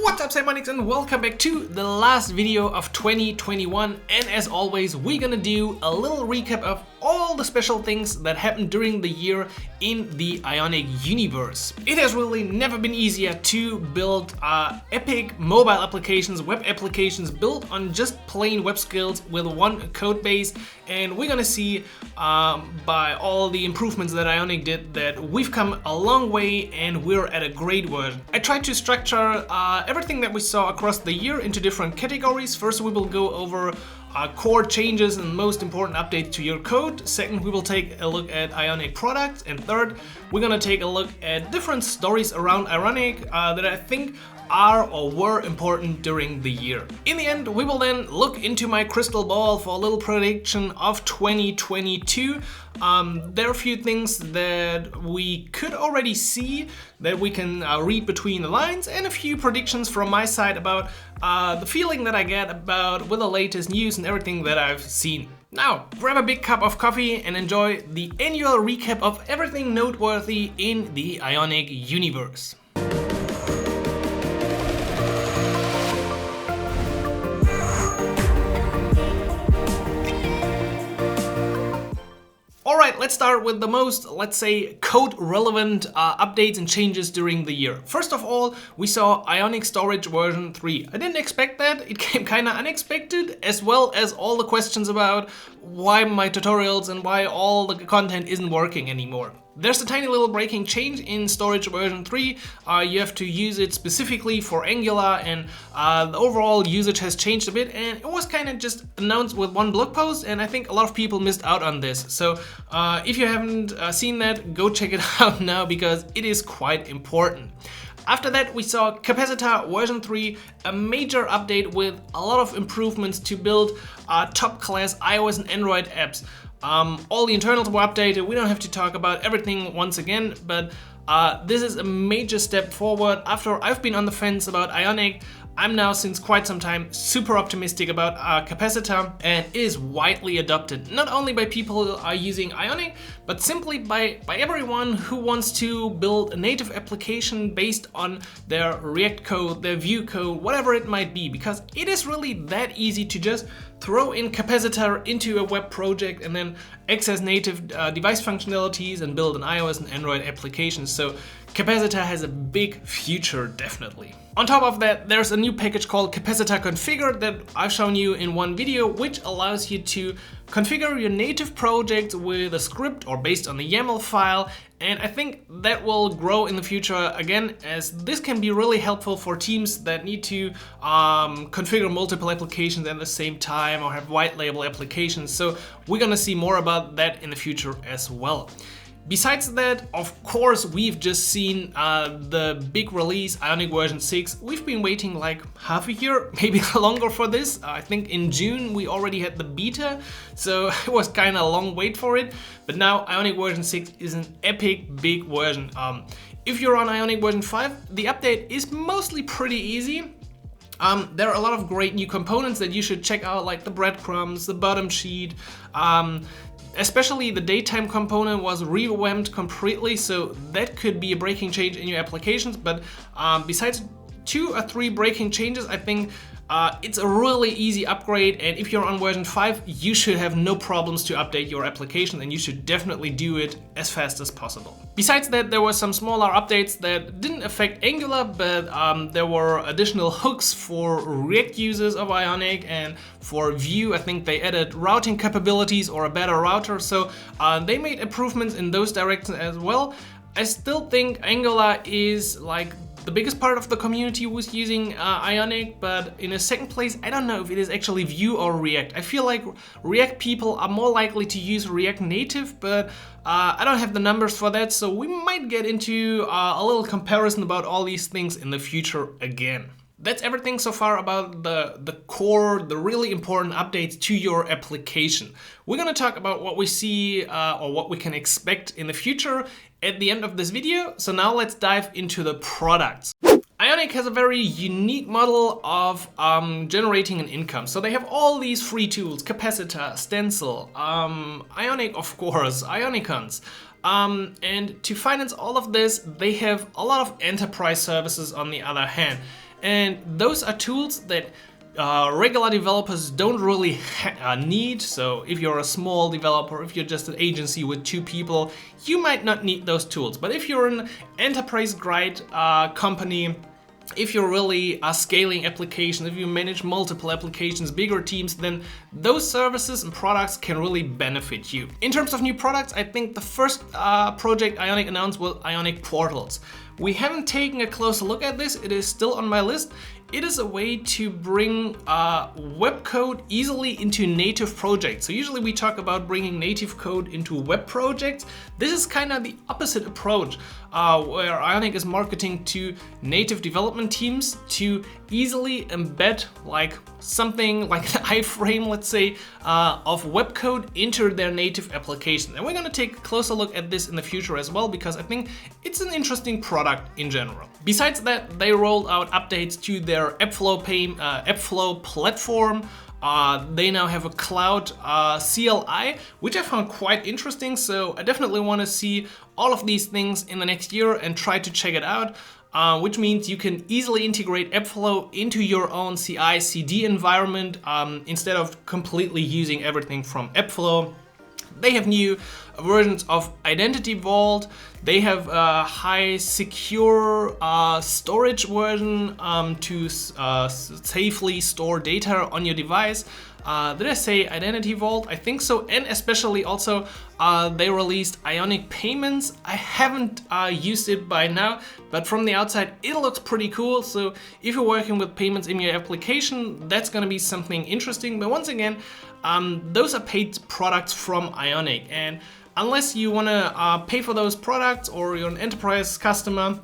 What's up, Ionics, and welcome back to the last video of 2021. And as always, we're gonna do a little recap of all the special things that happened during the year in the Ionic universe. It has really never been easier to build epic mobile applications, web applications built on just plain web skills with one code base. And we're gonna see by all the improvements that Ionic did that we've come a long way and we're at a great version. I tried to structure everything that we saw across the year into different categories. First, we will go over core changes and most important updates to your code. Second, we will take a look at Ionic products. And third, we're gonna take a look at different stories around Ionic that I think are or were important during the year. In the end, we will then look into my crystal ball for a little prediction of 2022. There are a few things that we could already see that we can read between the lines, and a few predictions from my side about the feeling that I get about with the latest news and everything that I've seen. Now, grab a big cup of coffee and enjoy the annual recap of everything noteworthy in the Ionic universe. Alright, let's start with the most, let's say, code-relevant updates and changes during the year. First of all, we saw Ionic Storage version 3. I didn't expect that, it came kinda unexpected, as well as all the questions about why my tutorials and why all the content isn't working anymore. There's a tiny little breaking change in Storage version 3. You have to use it specifically for Angular, and the overall usage has changed a bit, and it was kind of just announced with one blog post, and I think a lot of people missed out on this. So if you haven't seen that, go check it out now because it is quite important. After that, we saw Capacitor version 3, a major update with a lot of improvements to build top-class iOS and Android apps. All the internals were updated. We don't have to talk about everything once again, but this is a major step forward. After I've been on the fence about Ionic, I'm now since quite some time super optimistic about Capacitor, and it is widely adopted, not only by people who are using Ionic, but simply by everyone who wants to build a native application based on their React code, their Vue code, whatever it might be, because it is really that easy to just throw in Capacitor into a web project and then access native device functionalities and build an iOS and Android application. So Capacitor has a big future, definitely. On top of that, there's a new package called Capacitor Configure that I've shown you in one video, which allows you to configure your native project with a script or based on the YAML file. And I think that will grow in the future again, as this can be really helpful for teams that need to configure multiple applications at the same time or have white label applications. So we're gonna see more about that in the future as well. Besides that, of course, we've just seen the big release, Ionic version 6. We've been waiting like half a year, maybe longer for this. I think in June we already had the beta, so it was kind of a long wait for it. But now Ionic version 6 is an epic big version. If you're on Ionic version 5, the update is mostly pretty easy. There are a lot of great new components that you should check out, like the breadcrumbs, the bottom sheet. Especially the datetime component was revamped completely, so that could be a breaking change in your applications. But besides 2 or 3 breaking changes, I think it's a really easy upgrade, and if you're on version 5, you should have no problems to update your application, and you should definitely do it as fast as possible. Besides that, there were some smaller updates that didn't affect Angular, but there were additional hooks for React users of Ionic, and for Vue, I think they added routing capabilities or a better router, so they made improvements in those directions as well. I still think Angular is like the biggest part of the community who's using Ionic, but in a second place, I don't know if it is actually Vue or React. I feel like React people are more likely to use React Native, but I don't have the numbers for that, so we might get into a little comparison about all these things in the future again. That's everything so far about the core, the really important updates to your application. We're gonna talk about what we see or what we can expect in the future at the end of this video. So now let's dive into the products. Ionic has a very unique model of generating an income. So they have all these free tools, Capacitor, Stencil, Ionic, of course, Ionicons. And to finance all of this, they have a lot of enterprise services on the other hand. And those are tools that regular developers don't really need. So if you're a small developer, if you're just an agency with 2 people, you might not need those tools. But if you're an enterprise-grade company, if you're really scaling applications, if you manage multiple applications, bigger teams, then those services and products can really benefit you. In terms of new products, I think the first project Ionic announced was Ionic Portals. We haven't taken a closer look at this, it is still on my list. It is a way to bring web code easily into native projects. So usually we talk about bringing native code into web projects. This is kind of the opposite approach, where Ionic is marketing to native development teams to easily embed like something like an iframe, let's say, of web code into their native application. And we're going to take a closer look at this in the future as well, because I think it's an interesting product in general. Besides that, they rolled out updates to their Appflow platform. They now have a cloud CLI, which I found quite interesting. So I definitely want to see all of these things in the next year and try to check it out. Which means you can easily integrate Appflow into your own CI/CD environment instead of completely using everything from Appflow. They have new versions of Identity Vault. They have a high secure storage version to safely store data on your device. Did I say Identity Vault? I think so. And especially also they released Ionic Payments. I haven't used it by now, but from the outside it looks pretty cool. So if you're working with payments in your application, that's going to be something interesting. But once again, those are paid products from Ionic, and unless you want to pay for those products or you're an enterprise customer,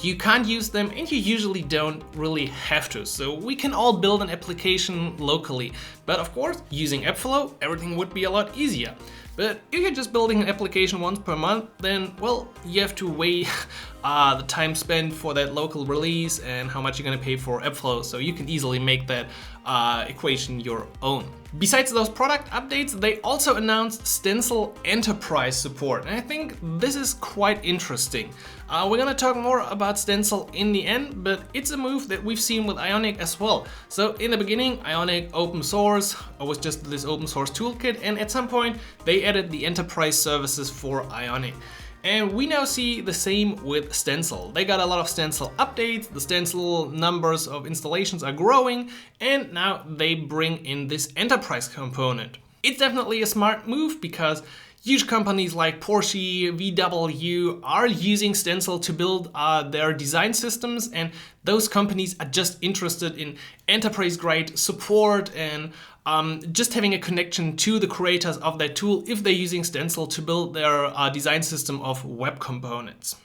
you can't use them, and you usually don't really have to. So we can all build an application locally. But of course, using Appflow, everything would be a lot easier. But if you're just building an application once per month, then, well, you have to weigh the time spent for that local release and how much you're going to pay for Appflow. So you can easily make that equation your own. Besides those product updates, they also announced Stencil Enterprise support, and I think this is quite interesting. We're gonna talk more about Stencil in the end, but it's a move that we've seen with Ionic as well. So in the beginning, Ionic open source was just this open source toolkit, and at some point they added the enterprise services for Ionic. And we now see the same with Stencil. They got a lot of Stencil updates, the Stencil numbers of installations are growing, and now they bring in this enterprise component. It's definitely a smart move because huge companies like Porsche, VW are using Stencil to build their design systems, and those companies are just interested in enterprise-grade support and just having a connection to the creators of that tool if they're using Stencil to build their design system of web components.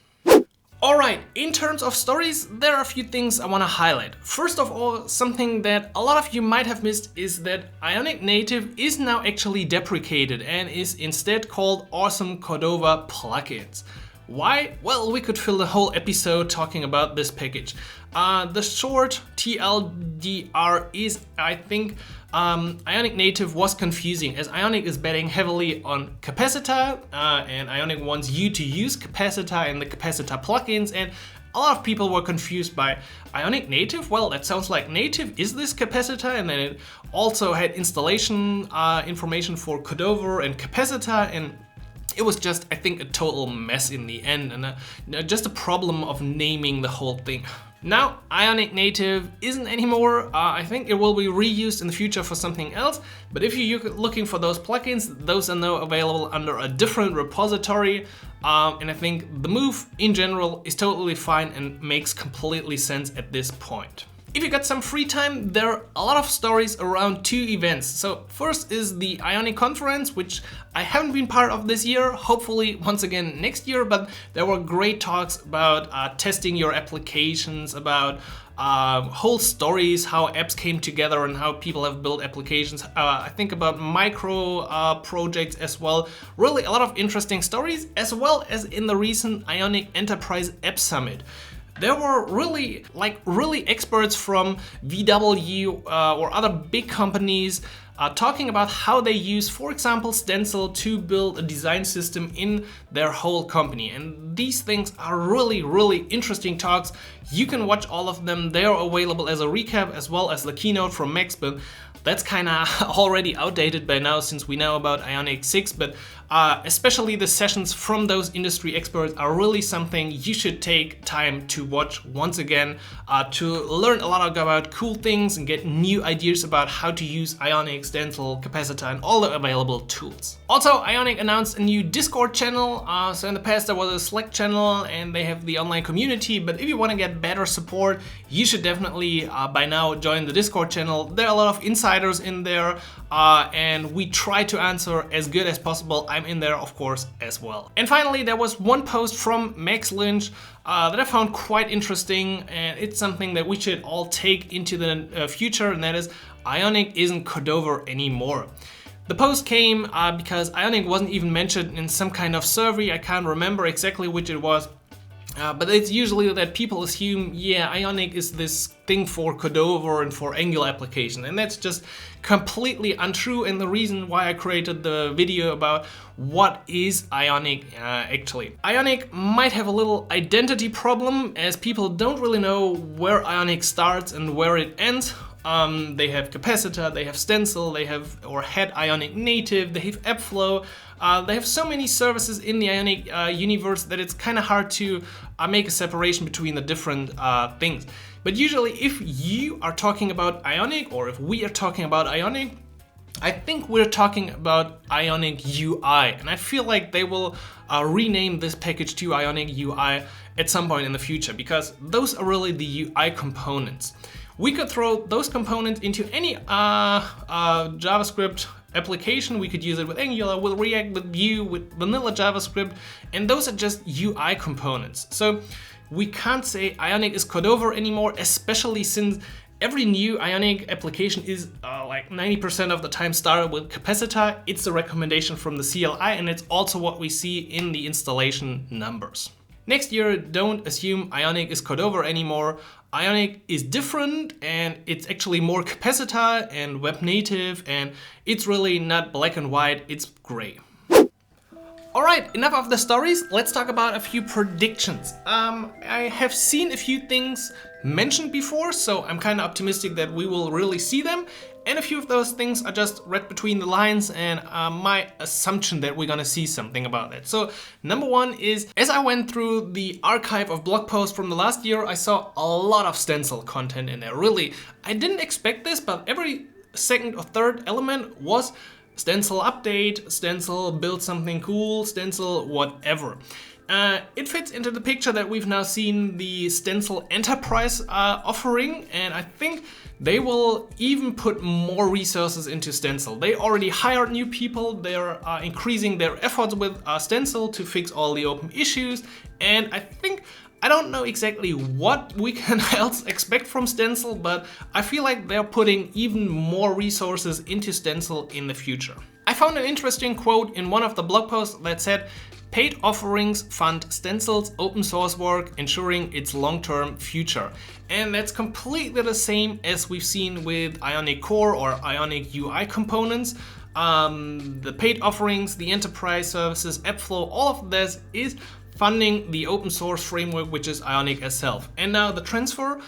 Alright, in terms of stories, there are a few things I want to highlight. First of all, something that a lot of you might have missed is that Ionic Native is now actually deprecated and is instead called Awesome Cordova Plugins. Why? Well, we could fill a whole episode talking about this package. The short TLDR is, I think, Ionic Native was confusing, as Ionic is betting heavily on Capacitor, and Ionic wants you to use Capacitor and the Capacitor plugins, and a lot of people were confused by Ionic Native. Well, that sounds like native. Is this Capacitor? And then it also had installation information for Cordova and Capacitor, and it was just, I think, a total mess in the end, and just a problem of naming the whole thing. Now, Ionic Native isn't anymore. I think it will be reused in the future for something else, but if you're looking for those plugins, those are now available under a different repository, and I think the move in general is totally fine and makes completely sense at this point. If you got some free time, there are a lot of stories around 2 events. So first is the Ionic conference, which I haven't been part of this year, hopefully once again next year, but there were great talks about testing your applications, about whole stories, how apps came together and how people have built applications. I think about micro projects as well. Really a lot of interesting stories, as well as in the recent Ionic Enterprise App Summit. There were really experts from VW or other big companies talking about how they use, for example, Stencil to build a design system in their whole company. And these things are really, really interesting talks. You can watch all of them. They are available as a recap as well as the keynote from Max, but that's kind of already outdated by now since we know about Ionic 6, but especially the sessions from those industry experts are really something you should take time to watch once again to learn a lot about cool things and get new ideas about how to use Ionic, Stencil, Capacitor and all the available tools. Also, Ionic announced a new Discord channel. So in the past there was a Slack channel and they have the online community, but if you want to get better support, you should definitely by now join the Discord channel. There are a lot of insiders in there and we try to answer as good as possible. I'm in there, of course, as well. And finally, there was one post from Max Lynch that I found quite interesting, and it's something that we should all take into the future, and that is Ionic isn't Cordova anymore. The post came because Ionic wasn't even mentioned in some kind of survey. I can't remember exactly which it was. But it's usually that people assume, yeah, Ionic is this thing for Cordova and for Angular application, and that's just completely untrue. And the reason why I created the video about what is Ionic actually. Ionic might have a little identity problem, as people don't really know where Ionic starts and where it ends. They have Capacitor, they have Stencil, they have or had Ionic Native, they have AppFlow. They have so many services in the Ionic universe that it's kind of hard to make a separation between the different things. But usually if you are talking about Ionic, or if we are talking about Ionic, I think we're talking about Ionic UI. And I feel like they will rename this package to Ionic UI at some point in the future, because those are really the UI components. We could throw those components into any JavaScript application. We could use it with Angular, with React, with Vue, with vanilla JavaScript, and those are just UI components. So we can't say Ionic is Cordova anymore, especially since every new Ionic application is like 90% of the time started with Capacitor. It's a recommendation from the CLI, and it's also what we see in the installation numbers. Next year, don't assume Ionic is Cordova anymore. Ionic is different, and it's actually more Capacitor and web native, and it's really not black and white, it's gray. Alright, enough of the stories, let's talk about a few predictions. I have seen a few things mentioned before, so I'm kind of optimistic that we will really see them. And a few of those things are just read between the lines and my assumption that we're gonna see something about that. So number one is, as I went through the archive of blog posts from the last year, I saw a lot of Stencil content in there. Really, I didn't expect this, but every second or third element was Stencil update, Stencil build something cool, Stencil whatever. It fits into the picture that we've now seen the Stencil Enterprise offering, and I think they will even put more resources into Stencil. They already hired new people, they're increasing their efforts with Stencil to fix all the open issues, and I don't know exactly what we can else expect from Stencil, but I feel like they're putting even more resources into Stencil in the future. I found an interesting quote in one of the blog posts that said, "Paid offerings fund Stencil's open source work, ensuring its long-term future." And that's completely the same as we've seen with Ionic Core or Ionic UI components. The paid offerings, the enterprise services, AppFlow, all of this is funding the open source framework, which is Ionic itself. And now the transfer,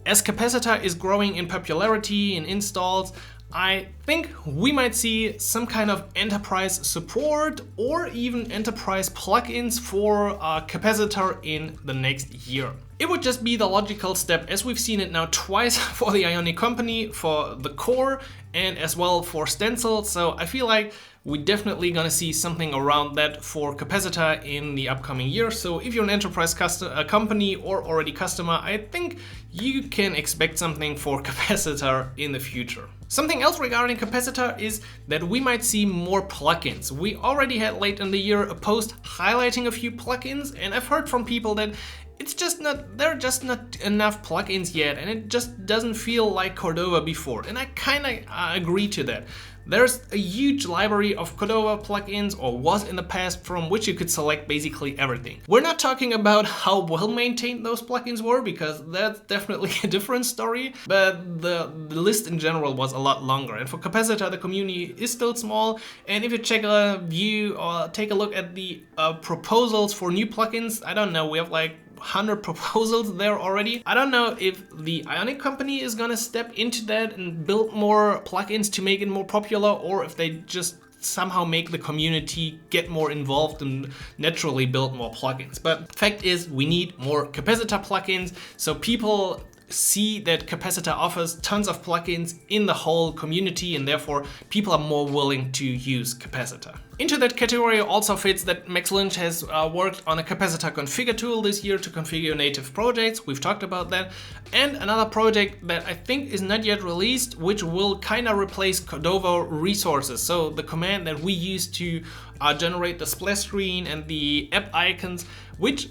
as Capacitor is growing in popularity and installs, I think we might see some kind of enterprise support or even enterprise plugins for Capacitor in the next year. It would just be the logical step, as we've seen it now twice for the Ionic company, for the core, and as well for Stencil. So I feel like we're definitely gonna see something around that for Capacitor in the upcoming year. So if you're an enterprise company or already customer, I think you can expect something for Capacitor in the future. Something else regarding Capacitor is that we might see more plugins. We already had late in the year a post highlighting a few plugins, and I've heard from people that it's just not, there are just not enough plugins yet, and it just doesn't feel like Cordova before, and I kind of agree to that. There's a huge library of Cordova plugins, or was in the past, from which you could select basically everything. We're not talking about how well maintained those plugins were, because that's definitely a different story, but the list in general was a lot longer. And for Capacitor, the community is still small, and if you check a view or take a look at the proposals for new plugins, I don't know, we have like 100 proposals there already. I don't know if the Ionic company is gonna step into that and build more plugins to make it more popular, or if they just somehow make the community get more involved and naturally build more plugins. But fact is, we need more Capacitor plugins, so people see that Capacitor offers tons of plugins in the whole community, and therefore people are more willing to use Capacitor. Into that category also fits that Max Lynch has worked on a Capacitor configure tool this year to configure native projects. We've talked about that. And another project that I think is not yet released, which will kind of replace Cordova resources. So the command that we use to generate the splash screen and the app icons, which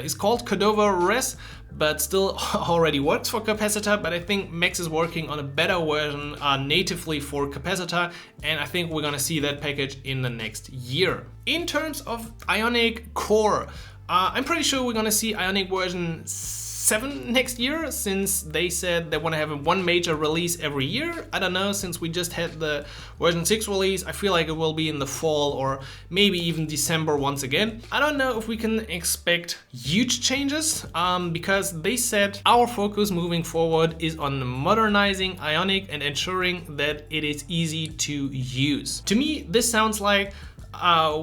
is called Cordova Res, but still already works for Capacitor. But I think Max is working on a better version natively for Capacitor, and I think we're gonna see that package in the next year. In terms of Ionic Core, I'm pretty sure we're gonna see Ionic version 7 next year, since they said they want to have one major release every year. I don't know, since we just had the version 6 release, I feel like it will be in the fall or maybe even December once again. I don't know if we can expect huge changes, because they said our focus moving forward is on modernizing Ionic and ensuring that it is easy to use. To me, this sounds like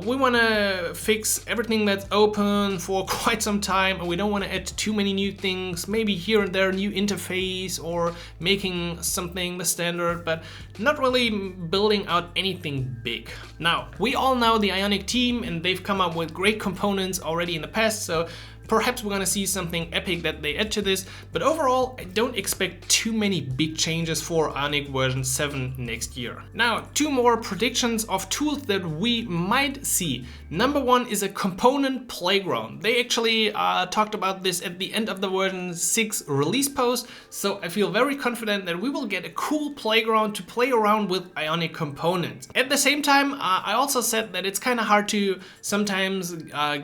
we want to fix everything that's open for quite some time, and we don't want to add too many new things, maybe here and there a new interface or making something the standard, but not really building out anything big. Now, we all know the Ionic team, and they've come up with great components already in the past, so perhaps we're gonna see something epic that they add to this, but overall I don't expect too many big changes for Ionic version 7 next year. Now, 2 more predictions of tools that we might see. Number 1 is a component playground. They actually talked about this at the end of the version 6 release post, so I feel very confident that we will get a cool playground to play around with Ionic components. At the same time, I also said that it's kind of hard to sometimes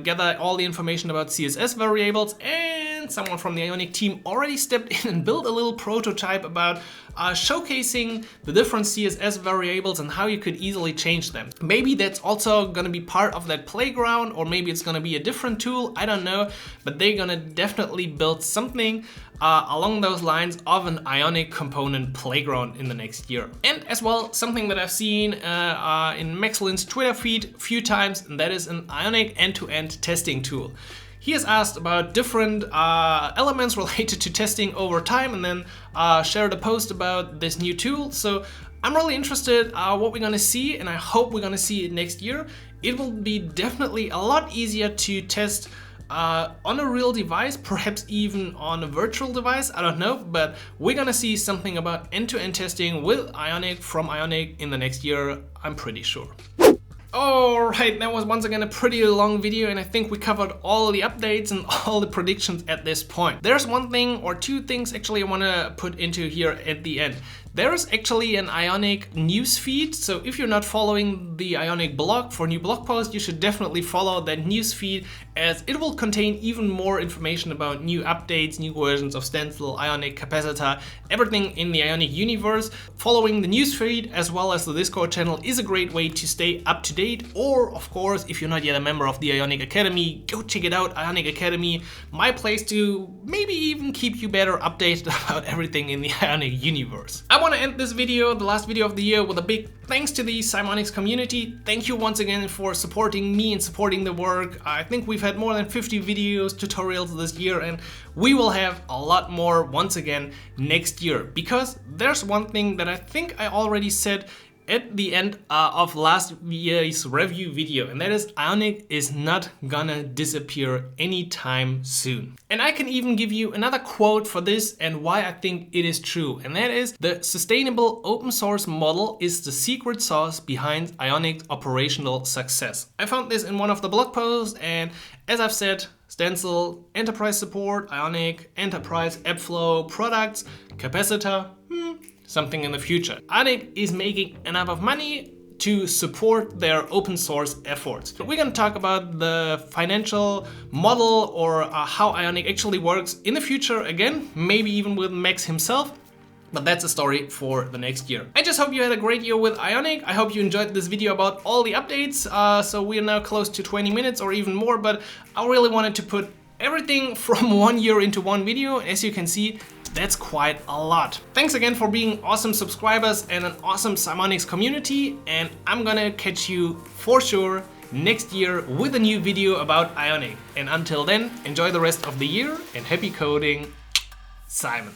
gather all the information about CSS variables, and someone from the Ionic team already stepped in and built a little prototype about showcasing the different CSS variables and how you could easily change them. Maybe that's also gonna be part of that playground, or maybe it's gonna be a different tool, I don't know, but they're gonna definitely build something along those lines of an Ionic component playground in the next year. And as well, something that I've seen in Max Lynch's Twitter feed a few times, and that is an Ionic end-to-end testing tool. He has asked about different elements related to testing over time, and then shared a post about this new tool. So I'm really interested what we're gonna see, and I hope we're gonna see it next year. It will be definitely a lot easier to test on a real device, perhaps even on a virtual device, I don't know, but we're gonna see something about end-to-end testing with Ionic from Ionic in the next year, I'm pretty sure. Alright, that was once again a pretty long video, and I think we covered all the updates and all the predictions at this point. There's one thing or 2 things actually I want to put into here at the end. There is actually an Ionic news feed, so if you're not following the Ionic blog for new blog posts, you should definitely follow that news feed, as it will contain even more information about new updates, new versions of Stencil, Ionic, Capacitor, everything in the Ionic universe. Following the news feed as well as the Discord channel is a great way to stay up to date, or of course, if you're not yet a member of the Ionic Academy, go check it out, Ionic Academy, my place to maybe even keep you better updated about everything in the Ionic universe. I want to end this video, the last video of the year, with a big thanks to the Simonics community. Thank you once again for supporting me and supporting the work. I think we've had more than 50 videos, tutorials this year, and we will have a lot more once again next year, because there's one thing that I think I already said at the end of last year's review video, and that is Ionic is not gonna disappear anytime soon. And I can even give you another quote for this and why I think it is true, and that is: the sustainable open source model is the secret sauce behind Ionic's operational success. I found this in one of the blog posts, and as I've said, Stencil, enterprise support, Ionic, enterprise, AppFlow, products, Capacitor, something in the future. Ionic is making enough money to support their open source efforts. We're gonna talk about the financial model or how Ionic actually works in the future again, maybe even with Max himself. But that's a story for the next year. I just hope you had a great year with Ionic. I hope you enjoyed this video about all the updates. So we are now close to 20 minutes or even more, but I really wanted to put everything from 1 year into one video. As you can see, that's quite a lot. Thanks again for being awesome subscribers and an awesome Simonics community. And I'm gonna catch you for sure next year with a new video about Ionic. And until then, enjoy the rest of the year and happy coding, Simon.